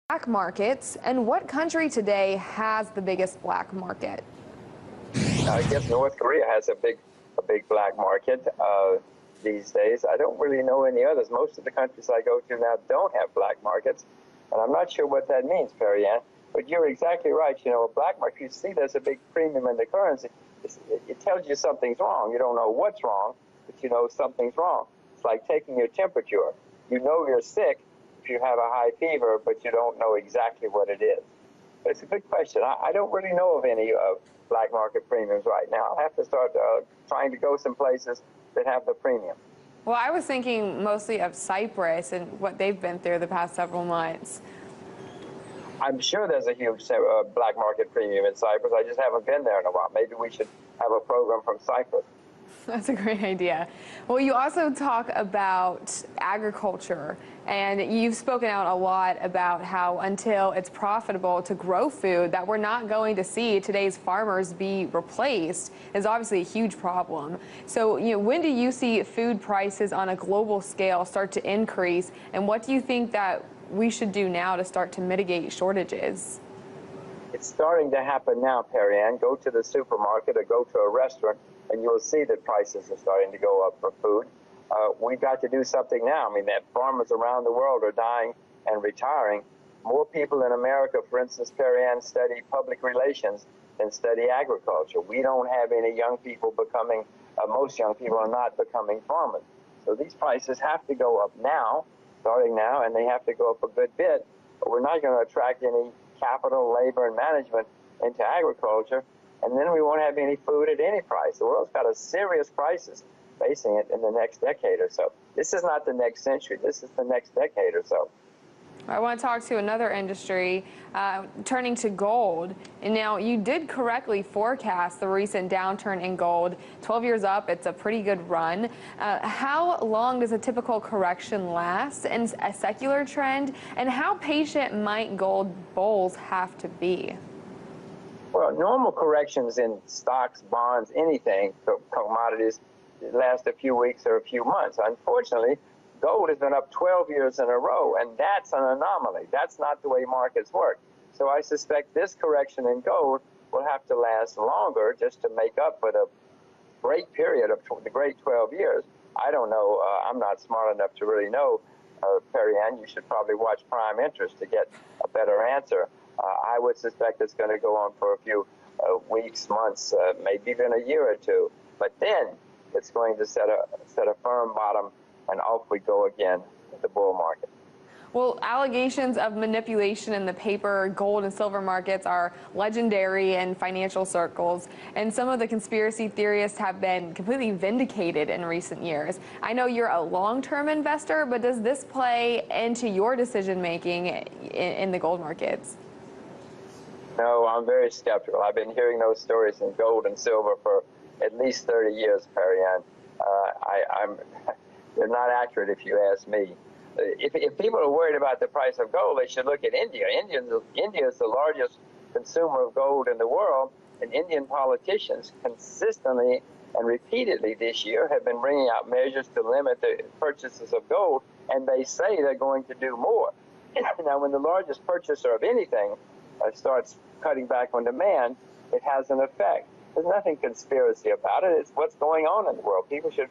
Black markets, and what country today has the biggest black market? I guess North Korea has a big black market these days. I don't really know any others. Most of the countries I go to now don't have black markets, and I'm not sure what that means, Perry Ann. But you're exactly right. You know, a black market, you see there's a big premium in the currency. It tells you something's wrong. You don't know what's wrong, but you know something's wrong. It's like taking your temperature. You know you're sick if you have a high fever, but you don't know exactly what it is. But it's a good question. I don't really know of any black market premiums right now. I'll have to start trying to go some places that have the premium. Well, I was thinking mostly of Cyprus and what they've been through the past several months. I'm sure there's a huge black market premium in Cyprus. I just haven't been there in a while. Maybe we should have a program from Cyprus. That's a great idea. Well, you also talk about agriculture, and you've spoken out a lot about how until it's profitable to grow food, that we're not going to see today's farmers be replaced is obviously a huge problem. So, when do you see food prices on a global scale start to increase, and what do you think that we should do now to start to mitigate shortages? It's starting to happen now, Perry Ann. Go to the supermarket or go to a restaurant, and you will see that prices are starting to go up for food. We've got to do something now. I mean, that farmers around the world are dying and retiring. More people in America, for instance, Perry Ann, study public relations than study agriculture. We don't have any young people becoming, most young people are not becoming farmers. So these prices have to go up now, starting now, and they have to go up a good bit. But we're not going to attract any capital, labor, and management into agriculture, and then we won't have any food at any price. The world's got a serious crisis facing it in the next decade or so. This is not the next century. This is the next decade or so. I want to talk to another industry, turning to gold. And now, you did correctly forecast the recent downturn in gold. 12 years up, it's a pretty good run. How long does a typical correction last in a secular trend? And how patient might gold bulls have to be? Well, normal corrections in stocks, bonds, anything, commodities, last a few weeks or a few months. Unfortunately, gold has been up 12 years in a row, and that's an anomaly. That's not the way markets work. So I suspect this correction in gold will have to last longer just to make up for the great period of the great 12 years. I don't know. I'm not smart enough to really know, Perry Ann. You should probably watch Prime Interest to get a better answer. I would suspect it's going to go on for a few weeks, months, maybe even a year or two. But then it's going to set a firm bottom, and off we go again with the bull market. Well, allegations of manipulation in the paper, gold, and silver markets are legendary in financial circles, and some of the conspiracy theorists have been completely vindicated in recent years. I know you're a long-term investor, but does this play into your decision-making in the gold markets? No, I'm very skeptical. I've been hearing those stories in gold and silver for at least 30 years, Perry Ann. They're not accurate if you ask me. If people are worried about the price of gold, they should look at India. India is the largest consumer of gold in the world, and Indian politicians consistently and repeatedly this year have been bringing out measures to limit the purchases of gold, and they say they're going to do more. Now, when the largest purchaser of anything starts cutting back on demand, it has an effect. There's nothing conspiracy about it. It's what's going on in the world. People should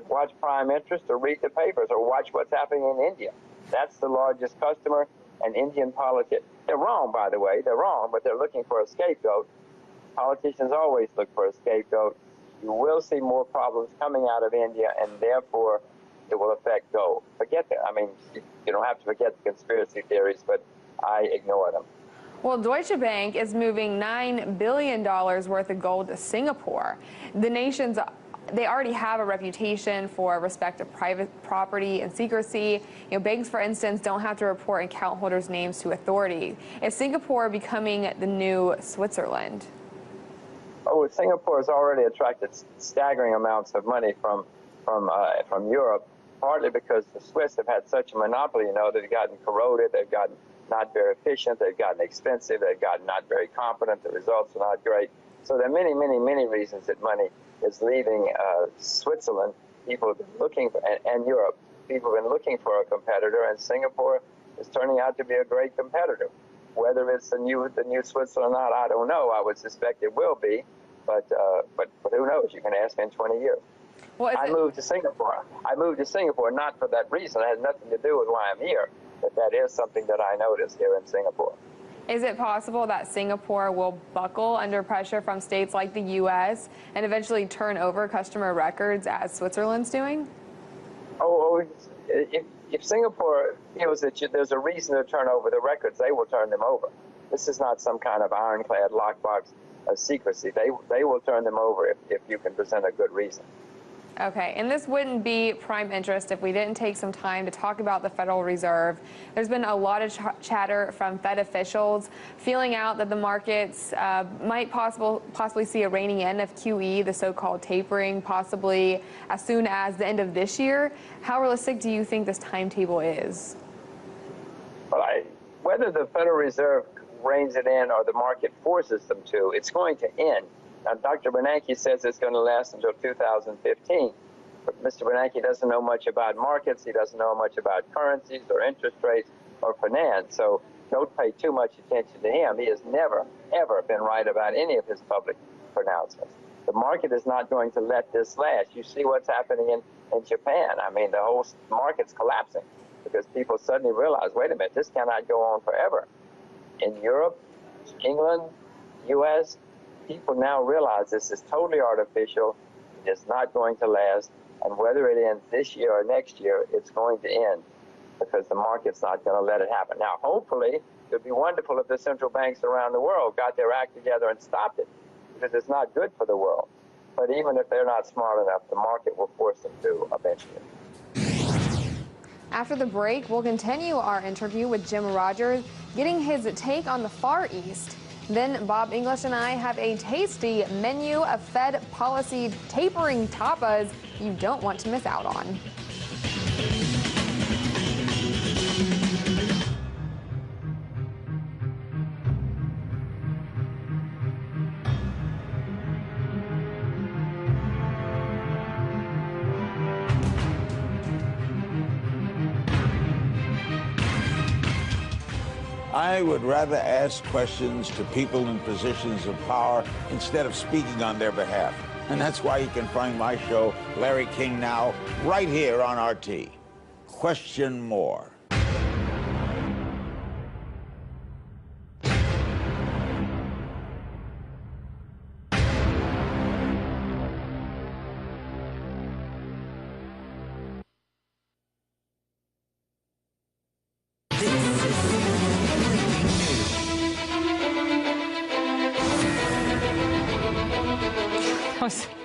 watch Prime Interest or read the papers or watch what's happening in India. That's the largest customer, and Indian politics. They're wrong, by the way. They're wrong, but they're looking for a scapegoat. Politicians always look for a scapegoat. You will see more problems coming out of India, and therefore it will affect gold. Forget that. I mean, you don't have to forget the conspiracy theories, but I ignore them. Well, Deutsche Bank is moving $9 billion worth of gold to Singapore. They already have a reputation for respect of private property and secrecy. Banks, for instance, don't have to report account holders' names to authorities. Is Singapore becoming the new Switzerland? Oh, Singapore has already attracted staggering amounts of money from Europe, partly because the Swiss have had such a monopoly. They've gotten corroded, they've gotten not very efficient, they've gotten expensive, they've gotten not very competent, the results are not great. So there are many, many, many reasons that money is leaving Switzerland. People have been looking for, and Europe, people have been looking for a competitor, and Singapore is turning out to be a great competitor. Whether it's the new Switzerland or not, I don't know. I would suspect it will be, but who knows? You can ask me in 20 years. Well, I moved to Singapore. I moved to Singapore not for that reason. It has nothing to do with why I'm here, but that is something that I noticed here in Singapore. Is it possible that Singapore will buckle under pressure from states like the U.S. and eventually turn over customer records as Switzerland's doing? If Singapore feels that there's a reason to turn over the records, they will turn them over. This is not some kind of ironclad lockbox of secrecy. They will turn them over if you can present a good reason. Okay, and this wouldn't be prime interest if we didn't take some time to talk about the Federal Reserve. There's been a lot of chatter from Fed officials feeling out that the markets might possibly see a reining in of QE, the so-called tapering, possibly as soon as the end of this year. How realistic do you think this timetable is? Well, whether the Federal Reserve reins it in or the market forces them to, it's going to end. Now, Dr. Bernanke says it's going to last until 2015, but Mr. Bernanke doesn't know much about markets. He doesn't know much about currencies or interest rates or finance, so don't pay too much attention to him. He has never, ever been right about any of his public pronouncements. The market is not going to let this last. You see what's happening in Japan. I mean, the whole market's collapsing because people suddenly realize, wait a minute, this cannot go on forever. In Europe, England, U.S., people now realize this is totally artificial. It is not going to last. And whether it ends this year or next year, it's going to end because the market's not going to let it happen. Now, hopefully, it would be wonderful if the central banks around the world got their act together and stopped it because it's not good for the world. But even if they're not smart enough, the market will force them to eventually. After the break, we'll continue our interview with Jim Rogers, getting his take on the Far East. Then Bob English and I have a tasty menu of Fed policy tapering tapas you don't want to miss out on. I would rather ask questions to people in positions of power instead of speaking on their behalf. And that's why you can find my show, Larry King Now, right here on RT. Question more.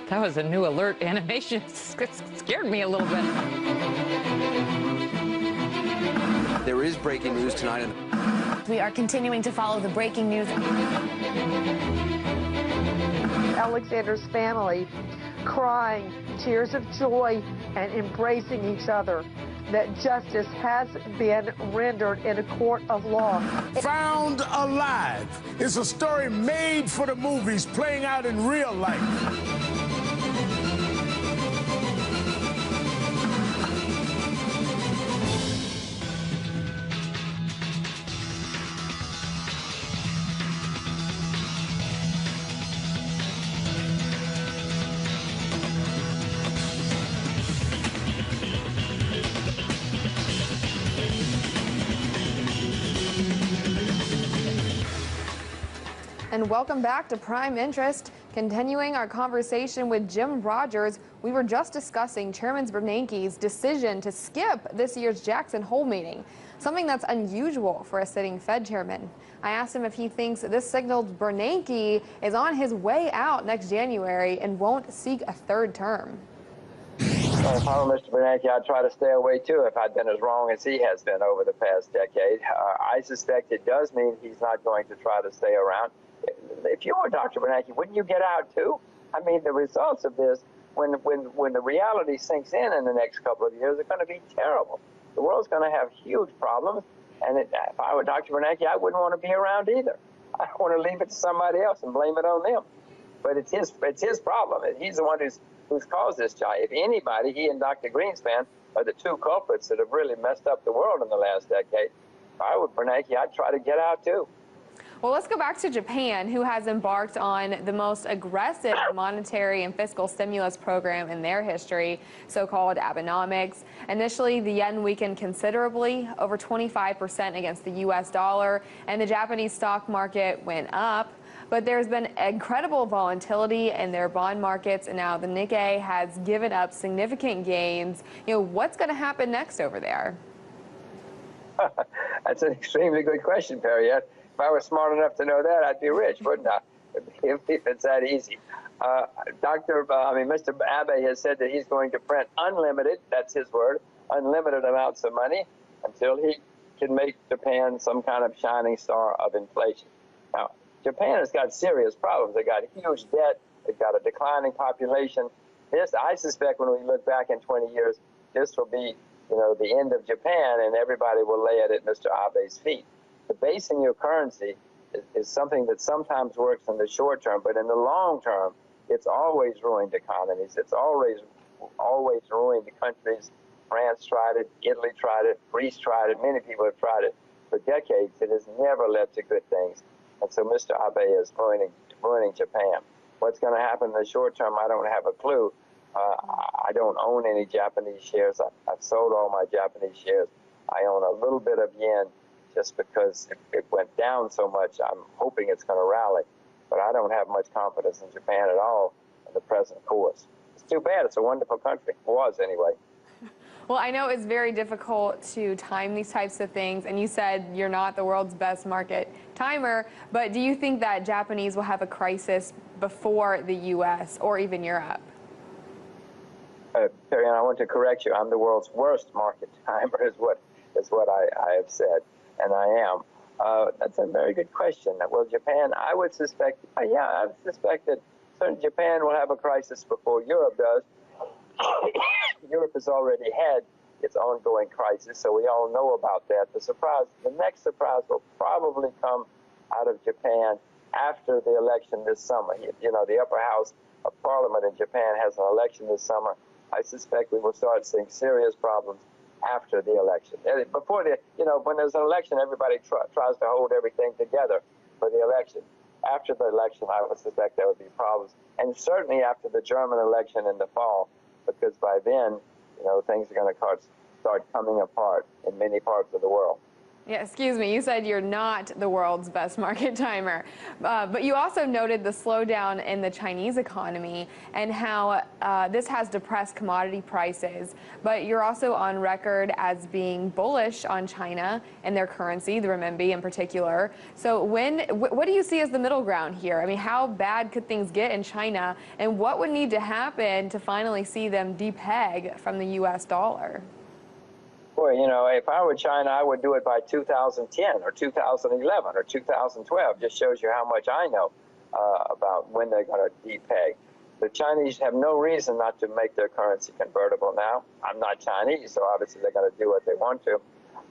That was a new alert animation. It scared me a little bit. There is breaking news tonight. We are continuing to follow the breaking news. Alexander's family crying tears of joy and embracing each other that justice has been rendered in a court of law. Found Alive is a story made for the movies, playing out in real life. And welcome back to Prime Interest. Continuing our conversation with Jim Rogers, we were just discussing Chairman Bernanke's decision to skip this year's Jackson Hole meeting, something that's unusual for a sitting Fed chairman. I asked him if he thinks this signals Bernanke is on his way out next January and won't seek a third term. Well, if I were Mr. Bernanke, I'd try to stay away too if I'd been as wrong as he has been over the past decade. I suspect it does mean he's not going to try to stay around. If you were Dr. Bernanke, wouldn't you get out too? I mean, the results of this, when the reality sinks in the next couple of years, are going to be terrible. The world's going to have huge problems, and if I were Dr. Bernanke, I wouldn't want to be around either. I want to leave it to somebody else and blame it on them. But it's his problem. He's the one who's caused this job. If anybody, he and Dr. Greenspan are the two culprits that have really messed up the world in the last decade. if I were Bernanke, I'd try to get out too. Well, let's go back to Japan, who has embarked on the most aggressive monetary and fiscal stimulus program in their history, so-called Abenomics. Initially, the yen weakened considerably, over 25% against the U.S. dollar, and the Japanese stock market went up. But there's been incredible volatility in their bond markets, and now the Nikkei has given up significant gains. What's going to happen next over there? That's an extremely good question, Perriette. If I was smart enough to know that, I'd be rich, wouldn't I? If it's that easy. Mr. Abe has said that he's going to print unlimited, that's his word, unlimited amounts of money until he can make Japan some kind of shining star of inflation. Now, Japan has got serious problems. They've got huge debt. They've got a declining population. I suspect when we look back in 20 years, this will be, the end of Japan, and everybody will lay it at Mr. Abe's feet. Debasing your currency is something that sometimes works in the short term, but in the long term, it's always ruined economies. It's always ruined countries. France tried it, Italy tried it, Greece tried it. Many people have tried it for decades. It has never led to good things. And so Mr. Abe is ruining Japan. What's going to happen in the short term, I don't have a clue. I don't own any Japanese shares. I've sold all my Japanese shares. I own a little bit of yen just because it went down so much. I'm hoping it's going to rally. But I don't have much confidence in Japan at all in the present course. It's too bad. It's a wonderful country. It was, anyway. Well, I know it's very difficult to time these types of things, and you said you're not the world's best market timer, but do you think that Japanese will have a crisis before the U.S. or even Europe? Perry, I want to correct you. I'm the world's worst market timer is what I have said, and I am. That's a very good question. Well, Japan, I would suspect, I suspect that certainly Japan will have a crisis before Europe does. Europe has already had its ongoing crisis, so we all know about that. The next surprise will probably come out of Japan after the election this summer. The upper house of parliament in Japan has an election this summer. I suspect we will start seeing serious problems after the election. Before when there's an election, everybody tries to hold everything together for the election. After the election, I would suspect there would be problems, and certainly after the German election in the fall, because by then, things are going to start coming apart in many parts of the world. Yeah, excuse me, you said you're not the world's best market timer, but you also noted the slowdown in the Chinese economy and how this has depressed commodity prices, but you're also on record as being bullish on China and their currency, the renminbi in particular. So what do you see as the middle ground here? I mean, how bad could things get in China, and what would need to happen to finally see them depeg from the U.S. dollar? Boy, if I were China, I would do it by 2010 or 2011 or 2012. Just shows you how much I know about when they're going to depeg. The Chinese have no reason not to make their currency convertible now. I'm not Chinese, so obviously they're going to do what they want to.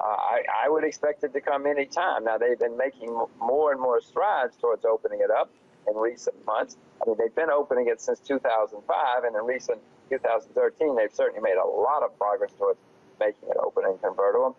I would expect it to come any time. Now, they've been making more and more strides towards opening it up in recent months. I mean, they've been opening it since 2005, and in recent 2013, they've certainly made a lot of progress towards making it open and convertible.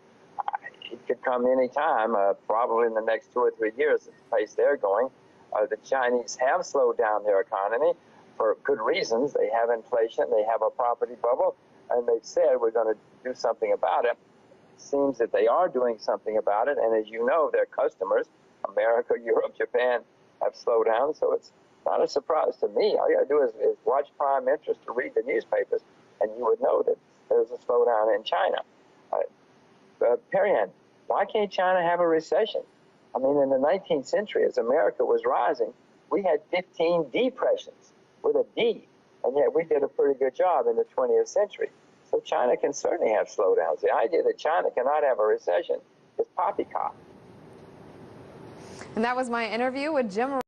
It could come any time, probably in the next 2 or 3 years at the pace they're going. The Chinese have slowed down their economy for good reasons. They have inflation, they have a property bubble, and they've said we're going to do something about it. It seems that they are doing something about it, and as you know, their customers, America, Europe, Japan, have slowed down, so it's not a surprise to me. All you got to do is watch prime interest to read the newspapers, and you would know that there's a slowdown in China. Perian, why can't China have a recession? I mean, in the 19th century, as America was rising, we had 15 depressions with a D, and yet we did a pretty good job in the 20th century. So China can certainly have slowdowns. The idea that China cannot have a recession is poppycock. And that was my interview with Jim.